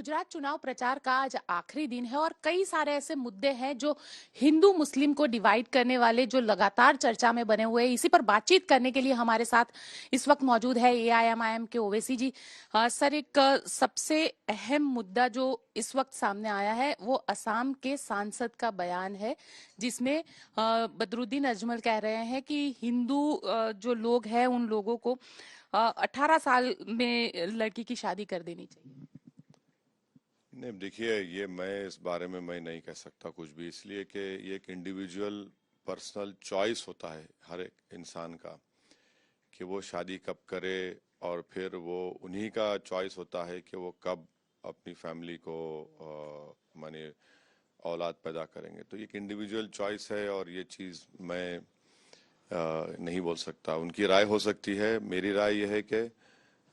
गुजरात चुनाव प्रचार का आज आखिरी दिन है और कई सारे ऐसे मुद्दे हैं जो हिंदू मुस्लिम को डिवाइड करने वाले जो लगातार चर्चा में बने हुए हैं। इसी पर बातचीत करने के लिए हमारे साथ इस वक्त मौजूद है एआईएमआईएम के ओवैसी जी। सर, एक सबसे अहम मुद्दा जो इस वक्त सामने आया है वो असम के सांसद का बयान है, जिसमें बदरुद्दीन अजमल कह रहे हैं कि हिंदू जो लोग हैं उन लोगों को 18 साल में लड़की की शादी कर देनी चाहिए। नहीं, देखिए, ये मैं इस बारे में मैं नहीं कह सकता कुछ भी, इसलिए कि ये एक इंडिविजुअल पर्सनल चॉइस होता है हर एक इंसान का कि वो शादी कब करे, और फिर वो उन्हीं का चॉइस होता है कि वो कब अपनी फैमिली को माने औलाद पैदा करेंगे। तो ये एक इंडिविजुअल चॉइस है और ये चीज़ मैं नहीं बोल सकता। उनकी राय हो सकती है, मेरी राय यह है कि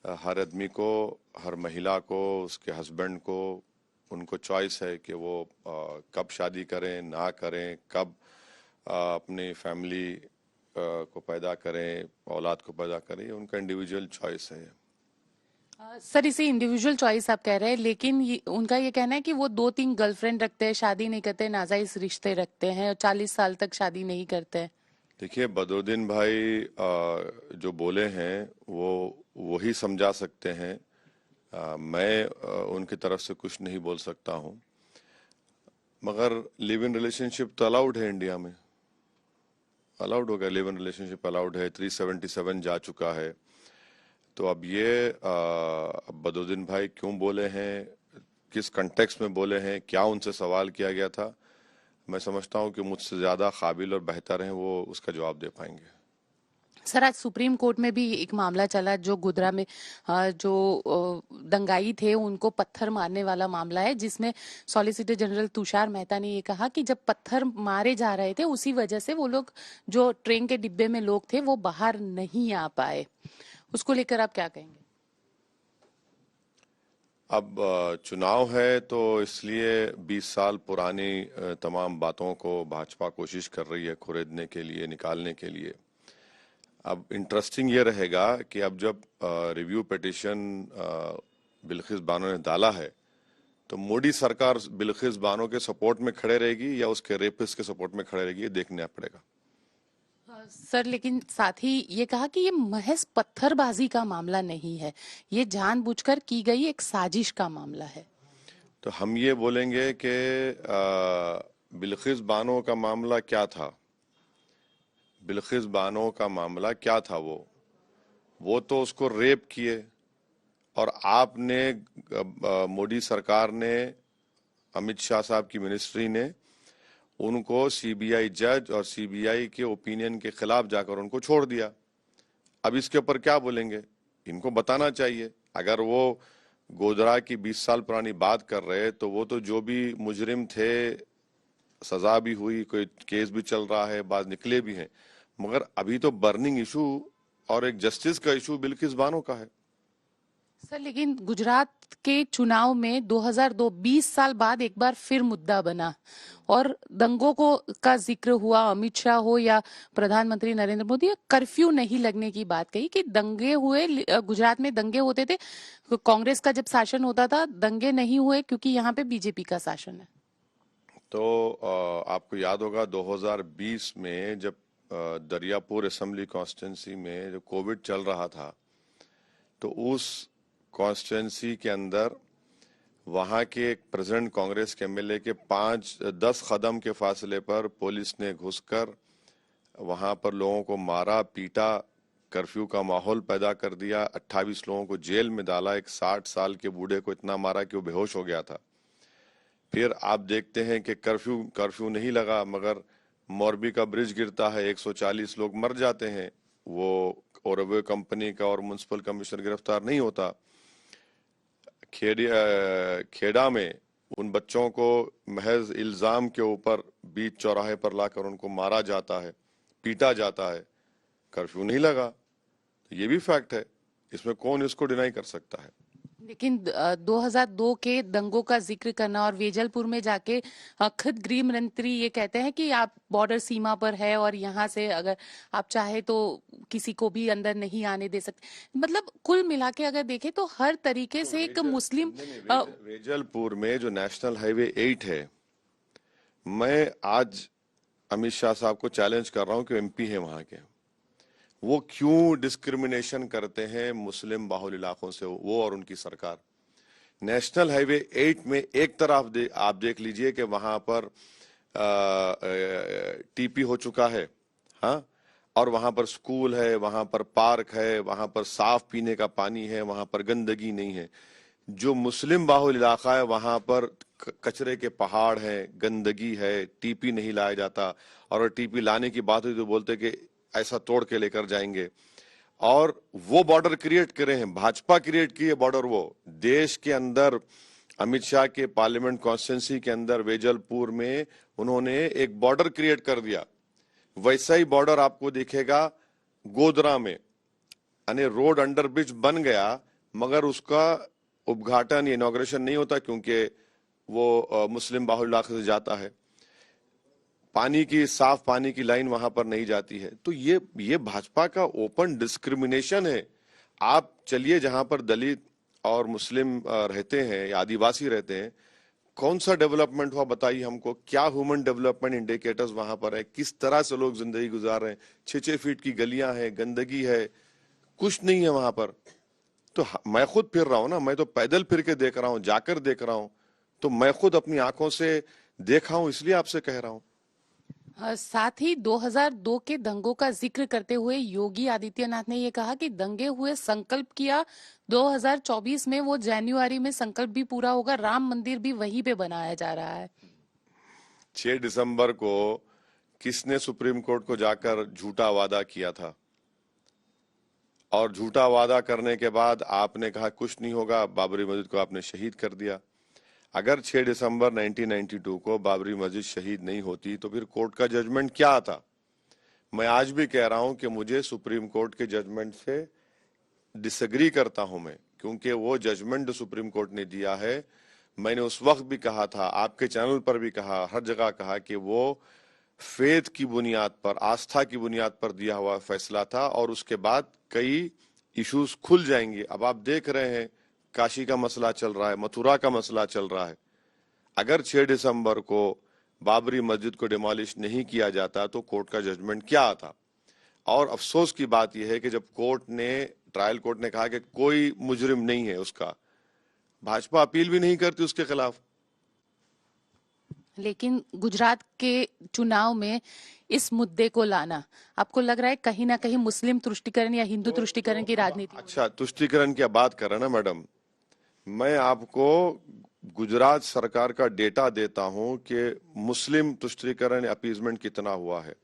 हर आदमी को, हर महिला को, उसके हस्बैंड को, उनको चॉइस है कि वो कब शादी करें ना करें, कब अपनी फैमिली को पैदा करें, औलाद को पैदा करें, ये उनका इंडिविजुअल चॉइस है। सर, इसे इंडिविजुअल चॉइस आप कह रहे हैं, लेकिन उनका ये कहना है कि वो 2-3 गर्लफ्रेंड रखते हैं, शादी नहीं करते, नाजायज रिश्ते रखते हैं और 40 साल तक शादी नहीं करते हैं। देखिए, बदरुद्दीन भाई जो बोले हैं वो वही समझा सकते हैं। मैं उनकी तरफ से कुछ नहीं बोल सकता हूँ, मगर लिव इन रिलेशनशिप तो अलाउड है इंडिया में, अलाउड हो गया, लिव इन रिलेशनशिप अलाउड है, 377 जा चुका है। तो अब ये बदरुद्दीन भाई क्यों बोले हैं, किस कंटेक्स्ट में बोले हैं, क्या उनसे सवाल किया गया था, मैं समझता हूँ कि मुझसे ज़्यादा काबिल और बेहतर हैं वो उसका जवाब दे पाएंगे। सर, आज सुप्रीम कोर्ट में भी एक मामला चला जो गोधरा में जो दंगाई थे उनको पत्थर मारने वाला मामला है, जिसमें सॉलिसिटर जनरल तुषार मेहता ने ये कहा कि जब पत्थर मारे जा रहे थे उसी वजह से वो लोग जो ट्रेन के डिब्बे में लोग थे वो बाहर नहीं आ पाए। उसको लेकर आप क्या कहेंगे? अब चुनाव है तो इसलिए 20 साल पुरानी तमाम बातों को भाजपा कोशिश कर रही है खुरेदने के लिए, निकालने के लिए। अब इंटरेस्टिंग ये रहेगा कि अब जब रिव्यू पिटिशन बिल्किस बानो ने डाला है, तो मोदी सरकार बिल्किस बानो के सपोर्ट में खड़े रहेगी या उसके रेपिस्ट के सपोर्ट में खड़े रहेगी, ये देखना पड़ेगा। सर, लेकिन साथ ही ये कहा कि ये महज पत्थरबाजी का मामला नहीं है, ये जानबूझकर की गई एक साजिश का मामला है। तो हम ये बोलेंगे कि बिल्किस बानो का मामला क्या था, बिल्किस बानो का मामला क्या था, वो तो उसको रेप किए, और आपने मोदी सरकार ने, अमित शाह साहब की मिनिस्ट्री ने उनको सीबीआई जज और सीबीआई के ओपिनियन के खिलाफ जाकर उनको छोड़ दिया। अब इसके ऊपर क्या बोलेंगे, इनको बताना चाहिए। अगर वो गोधरा की 20 साल पुरानी बात कर रहे तो वो तो जो भी मुजरिम थे, सजा भी हुई, कोई केस भी चल रहा है, बाद निकले भी हैं, मगर अभी तो बर्निंग इशू और एक जस्टिस का इशू बिल्किस बानो का है। सर, लेकिन गुजरात के चुनाव में 2002 20 साल बाद एक बार फिर मुद्दा बना और दंगों को का जिक्र हुआ। अमित शाह हो या प्रधानमंत्री नरेंद्र मोदी, कर्फ्यू नहीं लगने की बात कही कि दंगे हुए, गुजरात में दंगे होते थे, कांग्रेस का जब शासन होता था दंगे नहीं हुए क्योंकि यहाँ पे बीजेपी का शासन है। तो आपको याद होगा 2020 में जब दरियापुर असेंबली कॉन्स्टिट्यूंसी में जब कोविड चल रहा था, तो उस कॉन्स्टिट्यूंसी के अंदर वहां के एक प्रेसिडेंट कांग्रेस के एमएलए के 5-10 कदम के फासले पर पुलिस ने घुसकर वहां पर लोगों को मारा, पीटा, कर्फ्यू का माहौल पैदा कर दिया, 28 लोगों को जेल में डाला, एक 60 साल के बूढ़े को इतना मारा कि वो बेहोश हो गया था। फिर आप देखते हैं कि कर्फ्यू नहीं लगा, मगर मोरबी का ब्रिज गिरता है, 140 लोग मर जाते हैं, वो ओरवे कंपनी का और म्युनिसिपल कमिश्नर गिरफ्तार नहीं होता। खेड़ा में उन बच्चों को महज इल्जाम के ऊपर बीच चौराहे पर लाकर उनको मारा जाता है, पीटा जाता है, कर्फ्यू नहीं लगा। ये भी फैक्ट है, इसमें कौन इसको डिनाई कर सकता है। लेकिन 2002 के दंगों का जिक्र करना और वेजलपुर में जाके खुद गृह मंत्री ये कहते हैं कि आप बॉर्डर सीमा पर है और यहाँ से अगर आप चाहे तो किसी को भी अंदर नहीं आने दे सकते। मतलब कुल मिला के अगर देखें तो हर तरीके तो से एक मुस्लिम नहीं, नहीं, वेजलपुर में जो नेशनल हाईवे 8 है, मैं आज अमित शाह साहब को चैलेंज कर रहा हूं कि एमपी है वहां के, वो क्यों डिस्क्रिमिनेशन करते हैं मुस्लिम बाहुल इलाकों से, वो और उनकी सरकार। नेशनल हाईवे 8 में एक तरफ आप देख लीजिए कि वहां पर टीपी हो चुका है, हाँ, और वहां पर स्कूल है, वहां पर पार्क है, वहां पर साफ पीने का पानी है, वहां पर गंदगी नहीं है। जो मुस्लिम बाहुल इलाका है वहां पर कचरे के पहाड़ हैं, गंदगी है, टीपी नहीं लाया जाता, और टीपी लाने की बात हुई तो बोलते कि ऐसा तोड़ के लेकर जाएंगे। और वो बॉर्डर क्रिएट करे हैं, भाजपा क्रिएट की है बॉर्डर। वो देश के अंदर अमित शाह के पार्लियामेंट कॉन्स्टिट्यूंसी के अंदर वेजलपुर में उन्होंने एक बॉर्डर क्रिएट कर दिया। वैसा ही बॉर्डर आपको दिखेगा गोधरा में, यानी रोड अंडर ब्रिज बन गया मगर उसका उद्घाटन या इनॉग्रेशन नहीं होता क्योंकि वो मुस्लिम बाहुल इलाके से जाता है। पानी की, साफ पानी की लाइन वहां पर नहीं जाती है। तो ये भाजपा का ओपन डिस्क्रिमिनेशन है। आप चलिए जहां पर दलित और मुस्लिम रहते हैं या आदिवासी रहते हैं, कौन सा डेवलपमेंट हुआ बताइए हमको। क्या ह्यूमन डेवलपमेंट इंडिकेटर्स वहां पर है, किस तरह से लोग जिंदगी गुजार रहे हैं। 6-6 फीट की गलियां हैं, गंदगी है, कुछ नहीं है वहां पर। तो मैं खुद फिर रहा हूं ना, मैं तो पैदल फिर के देख रहा हूं, जाकर देख रहा हूं, तो मैं खुद अपनी आंखों से देखा हूं, इसलिए आपसे कह रहा हूं। साथ ही 2002 के दंगों का जिक्र करते हुए योगी आदित्यनाथ ने ये कहा कि दंगे हुए, संकल्प किया 2024 में वो जनवरी में संकल्प भी पूरा होगा, राम मंदिर भी वहीं पे बनाया जा रहा है। 6 दिसंबर को किसने सुप्रीम कोर्ट को जाकर झूठा वादा किया था, और झूठा वादा करने के बाद आपने कहा कुछ नहीं होगा, बाबरी मस्जिद को आपने शहीद कर दिया। अगर 6 दिसंबर 1992 को बाबरी मस्जिद शहीद नहीं होती तो फिर कोर्ट का जजमेंट क्या आता। मैं आज भी कह रहा हूं कि मुझे सुप्रीम कोर्ट के जजमेंट से डिसएग्री करता हूं मैं, क्योंकि वो जजमेंट जो सुप्रीम कोर्ट ने दिया है, मैंने उस वक्त भी कहा था, आपके चैनल पर भी कहा, हर जगह कहा कि वो फेथ की बुनियाद पर, आस्था की बुनियाद पर दिया हुआ फैसला था, और उसके बाद कई इश्यूज खुल जाएंगे। अब आप देख रहे हैं काशी का मसला चल रहा है, मथुरा का मसला चल रहा है। अगर 6 दिसंबर को बाबरी मस्जिद को डिमोलिश नहीं किया जाता तो कोर्ट का जजमेंट क्या आता। और अफसोस की बात यह है कि जब ट्रायल कोर्ट ने कहा कि कोई मुजरिम नहीं है उसका, भाजपा अपील भी नहीं करती उसके खिलाफ। लेकिन गुजरात के चुनाव में इस मुद्दे को लाना, आपको लग रहा है कहीं ना कहीं मुस्लिम तुष्टीकरण या हिंदू तुष्टीकरण की राजनीति? अच्छा, तुष्टीकरण की बात कर रहे हैं ना मैडम, मैं आपको गुजरात सरकार का डेटा देता हूं कि मुस्लिम तुष्टीकरण अपीजमेंट कितना हुआ है।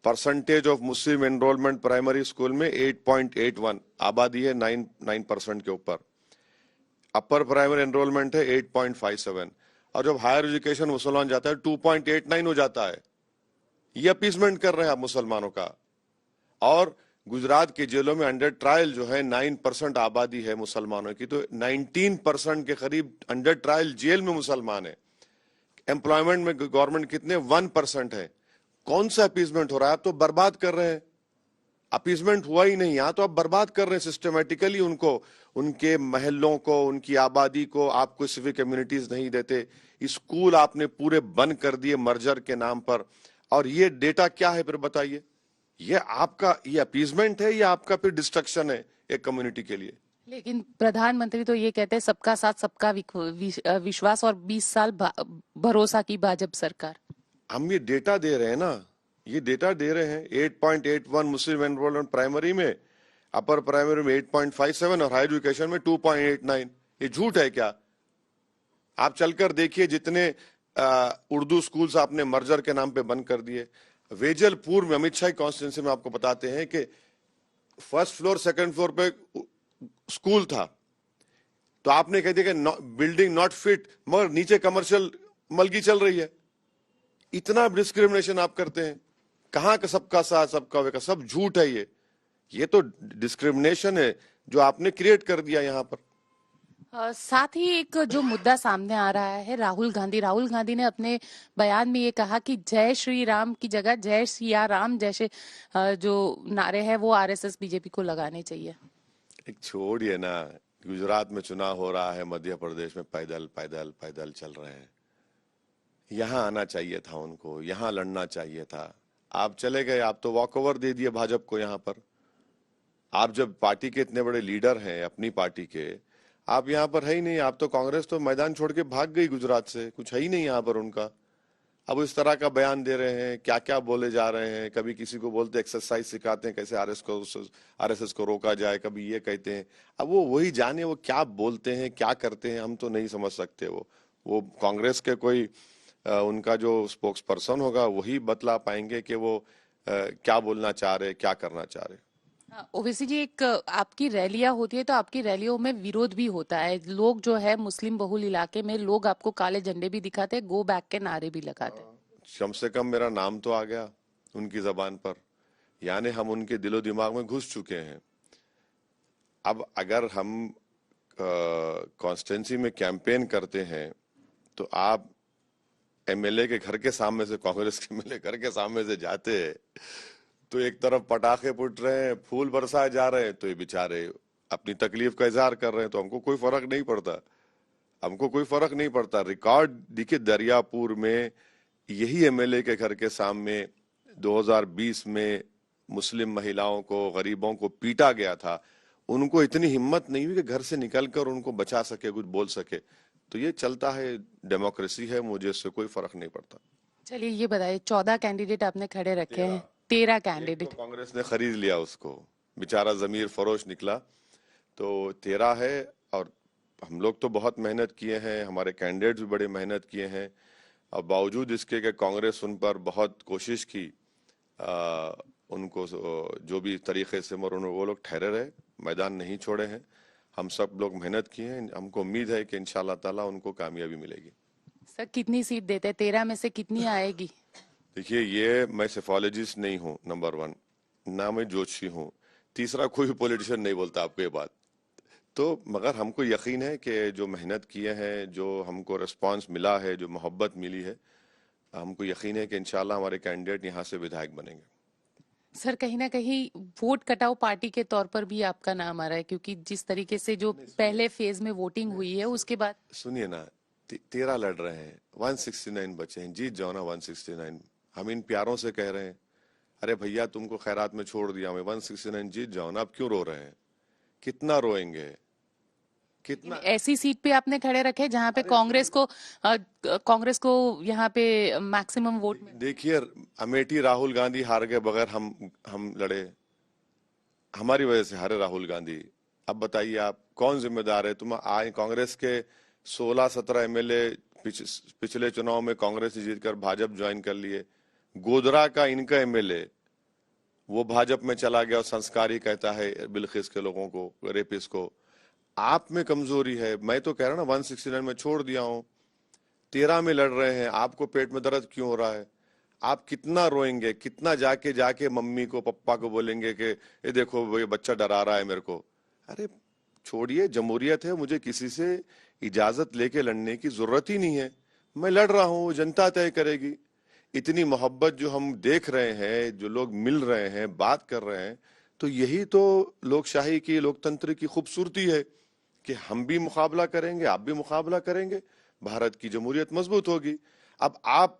Percentage of Muslim enrolment primary school में 8.81, आबादी है 9% के ऊपर। अपर प्राइमरी एनरोलमेंट है 8.57, और जब हायर एजुकेशन मुसलमान जाता है 2.89 हो जाता है। ये अपीजमेंट कर रहे हैं आप मुसलमानों का। और गुजरात के जेलों में अंडर ट्रायल जो है 9% आबादी है मुसलमानों की, तो 19% के करीब अंडर ट्रायल जेल में मुसलमान है। एम्प्लॉयमेंट में गवर्नमेंट कितने, 1% है। कौन सा अपीजमेंट हो रहा है? आप तो बर्बाद कर रहे हैं। अपीजमेंट हुआ ही नहीं, यहां तो आप बर्बाद कर रहे हैं सिस्टमेटिकली उनको, उनके महलों को, उनकी आबादी को। आप कोई सिविक कम्युनिटीज नहीं देते, स्कूल आपने पूरे बंद कर दिए मर्जर के नाम पर। और ये डेटा क्या है फिर बताइए? ये आपका ये अपीजमेंट है या आपका फिर डिस्ट्रक्शन है एक कम्युनिटी के लिए? लेकिन प्रधानमंत्री तो ये कहते हैं सबका साथ सबका विश्वास और 20 साल भरोसा की भाजपा सरकार। हम ये डेटा दे रहे हैं ना, ये डेटा दे रहे हैं। 8.81 मुस्लिम एनरोलमेंट प्राइमरी में, अपर प्राइमरी में 8.57 और हायर एजुकेशन में 2.89। ये झूठ है क्या? आप चलकर देखिए, जितने उर्दू स्कूल्स आपने मर्जर के नाम पे बंद कर दिए। वेजलपुर में अमित शाह कॉन्स्टिट्यूंसी में आपको बताते हैं कि फर्स्ट फ्लोर सेकंड फ्लोर पे स्कूल था, तो आपने कह दिया कि बिल्डिंग नॉट फिट, मगर नीचे कमर्शियल मलगी चल रही है। इतना डिस्क्रिमिनेशन आप करते हैं। कहां का सबका साथ सबका विकास? सब झूठ है ये तो डिस्क्रिमिनेशन है जो आपने क्रिएट कर दिया यहां पर। साथ ही एक जो मुद्दा सामने आ रहा है, राहुल गांधी ने अपने बयान में ये कहा कि जय श्री राम की जगह जय सिया राम जैसे जो नारे हैं वो आरएसएस बीजेपी को लगाने चाहिए। एक छोड़िए ना, गुजरात में चुनाव हो रहा है, मध्य प्रदेश में पैदल पैदल पैदल चल रहे हैं। यहाँ आना चाहिए था उनको, यहाँ लड़ना चाहिए था। आप चले गए, आप तो वॉक ओवर दे दिए भाजपा को। यहाँ पर आप जब पार्टी के इतने बड़े लीडर हैं अपनी पार्टी के, आप यहाँ पर है ही नहीं। आप तो कांग्रेस तो मैदान छोड़ के भाग गई गुजरात से, कुछ है ही नहीं यहाँ पर उनका। अब इस तरह का बयान दे रहे हैं, क्या क्या बोले जा रहे हैं। कभी किसी को बोलते एक्सरसाइज सिखाते हैं कैसे आरएसएस को रोका जाए, कभी ये कहते हैं। अब वो वही जाने वो क्या बोलते हैं क्या करते हैं, हम तो नहीं समझ सकते। वो कांग्रेस के कोई उनका जो स्पोक्स पर्सन होगा वही बतला पाएंगे कि वो क्या बोलना चाह रहे, क्या करना चाह रहे। ओवैसी जी, एक आपकी रैलियां होती है तो आपकी रैलियों में विरोध भी होता है। लोग जो है मुस्लिम बहुल इलाके में लोग आपको काले झंडे भी दिखाते हैं, गो बैक के नारे भी लगाते हैं। कम से कम मेरा नाम तो आ गया उनकी जबान पर, यानी हम उनके दिलो दिमाग में घुस चुके हैं। अब अगर हम कॉन्स्टिट्यूंसी में कैंपेन करते हैं तो आप एमएलए के घर के सामने से, कांग्रेस के एमएलए घर के सामने से जाते हैं तो एक तरफ पटाखे फूट रहे हैं, फूल बरसाए जा रहे हैं, तो ये बेचारे अपनी तकलीफ का इजहार कर रहे हैं, तो हमको कोई फर्क नहीं पड़ता। हमको कोई फर्क नहीं पड़ता। रिकॉर्ड देखिए, दरियापुर में यही एमएलए के घर के सामने 2020 में मुस्लिम महिलाओं को, गरीबों को पीटा गया था। उनको इतनी हिम्मत नहीं हुई कि घर से निकलकर उनको बचा सके, कुछ बोल सके। तो ये चलता है, डेमोक्रेसी है, मुझे इससे कोई फर्क नहीं पड़ता। चलिए ये बताइए, 14 कैंडिडेट आपने खड़े रखे हैं, 13 कैंडिडेट तो कांग्रेस ने खरीद लिया उसको, बेचारा जमीर फरोश निकला, तो 13 है। और हम लोग तो बहुत मेहनत किए हैं, हमारे कैंडिडेट्स भी बड़े मेहनत किए हैं, और बावजूद इसके कि कांग्रेस उन पर बहुत कोशिश की, उनको जो भी तरीके से, मगर वो लोग ठहरे रहे, मैदान नहीं छोड़े हैं। हम सब लोग मेहनत किए हैं, हमको उम्मीद है कि इंशाल्लाह ताला उनको कामयाबी मिलेगी। सर कितनी सीट देते हैं, 13 में से कितनी आएगी? देखिए, ये मैं सेफोलॉजिस्ट नहीं हूँ, नंबर 1, ना मैं जोशी हूँ, तीसरा कोई पॉलिटिशियन नहीं बोलता आपको ये बात। तो मगर हमको यकीन है कि जो मेहनत किए हैं, जो हमको रिस्पांस मिला है, जो मोहब्बत मिली है, हमको यकीन है कि इंशाल्लाह हमारे कैंडिडेट यहाँ से विधायक बनेंगे। सर कहीं ना कहीं वोट कटाओ पार्टी के तौर पर भी आपका नाम आ रहा है, क्योंकि जिस तरीके से जो पहले फेज में वोटिंग हुई है उसके बाद। सुनिए ना, 13 लड़ रहे हैं, 169 बचे हैं, जीत जाओ ना 169। हम इन प्यारों से कह रहे हैं, अरे भैया तुमको खैरात में छोड़ दिया मैं, 169 जीत जाओ ना, अब क्यों रो रहे हैं? कितना रोएंगे? कितना ऐसी सीट पे आपने खड़े रखे जहां पे कांग्रेस को यहाँ पे मैक्सिमम वोट में। देखिए, अमेठी राहुल गांधी हार गए बगैर हम लड़े, हमारी वजह से हारे राहुल गांधी। अब बताइए आप कौन जिम्मेदार है? तुम आए, कांग्रेस के 16-17 एमएलए पिछले चुनाव में कांग्रेस से जीतकर भाजपा ज्वाइन कर लिए। गोधरा का इनका एमएलए वो भाजपा में चला गया और संस्कार ही कहता है बिल्किस के लोगों को, रेपिस को। आप में कमजोरी है। मैं तो कह रहा हूं ना, 169 में छोड़ दिया हूं, 13 में लड़ रहे हैं। आपको पेट में दर्द क्यों हो रहा है? आप कितना रोएंगे? कितना जाके जाके मम्मी को, पप्पा को बोलेंगे कि ये देखो ये बच्चा डरा रहा है मेरे को? अरे छोड़िए, जमहूरियत है, मुझे किसी से इजाजत लेके लड़ने की जरूरत ही नहीं है। मैं लड़ रहा हूं, जनता तय करेगी। इतनी मोहब्बत जो हम देख रहे हैं, जो लोग मिल रहे हैं, बात कर रहे हैं, तो यही तो लोकशाही की, लोकतंत्र की खूबसूरती है कि हम भी मुकाबला करेंगे, आप भी मुकाबला करेंगे, भारत की जमहूरियत मजबूत होगी। अब आप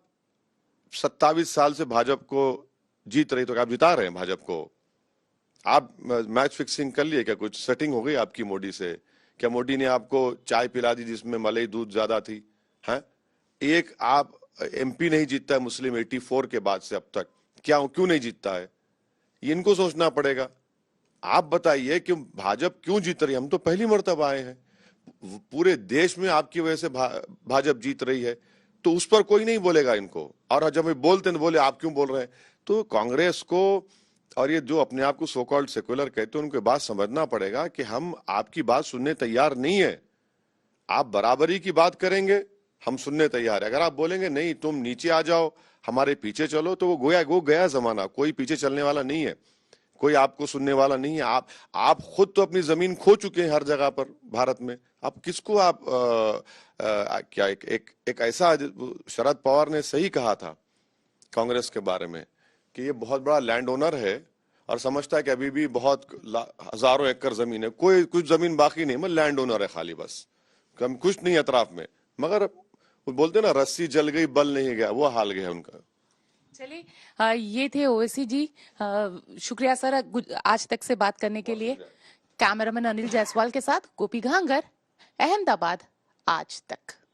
27 साल से भाजपा को जीत रही, तो आप जिता रहे हैं भाजपा को। आप मैच फिक्सिंग कर लिए क्या? कुछ सेटिंग हो गई आपकी मोदी से? क्या मोदी ने आपको चाय पिला दी जिसमें मलाई दूध ज्यादा थी? हैं? एक आप एमपी नहीं जीतता है मुस्लिम 84 के बाद से अब तक, क्यों नहीं जीतता है? ये इनको सोचना पड़ेगा। आप बताइए कि भाजपा क्यों जीत रही है? हम तो पहली मर्तबा आए हैं, पूरे देश में आपकी वजह से भाजपा जीत रही है, तो उस पर कोई नहीं बोलेगा इनको। और जब हम बोलते हैं बोले आप क्यों बोल रहे हैं? तो कांग्रेस को और ये जो अपने आप को सो कॉल्ड सेक्युलर कहते हैं, उनके बात समझना पड़ेगा कि हम आपकी बात सुनने तैयार नहीं है। आप बराबरी की बात करेंगे, हम सुनने तैयार है। अगर आप बोलेंगे नहीं तुम नीचे आ जाओ, हमारे पीछे चलो, तो वो गया जमाना। कोई पीछे चलने वाला नहीं है, कोई आपको सुनने वाला नहीं है। आप खुद तो अपनी जमीन खो चुके हैं हर जगह पर भारत में, आप किसको आप क्या एक ऐसा, शरद पवार ने सही कहा था कांग्रेस के बारे में कि ये बहुत बड़ा लैंड ओनर है और समझता है कि अभी भी बहुत हजारों एकड़ जमीन है, कोई कुछ जमीन बाकी नहीं, मैं लैंड ओनर है खाली, बस कम कुछ नहीं अतराफ में। मगर वो बोलते ना, रस्सी जल गई बल नहीं गया, वो हाल गया उनका। चलिए, ये थे ओवैसी जी। शुक्रिया सर आज तक से बात करने के बहुत लिए। शुक्रिया। कैमरामैन अनिल जायसवाल के साथ गोपी घांगर, अहमदाबाद, आज तक।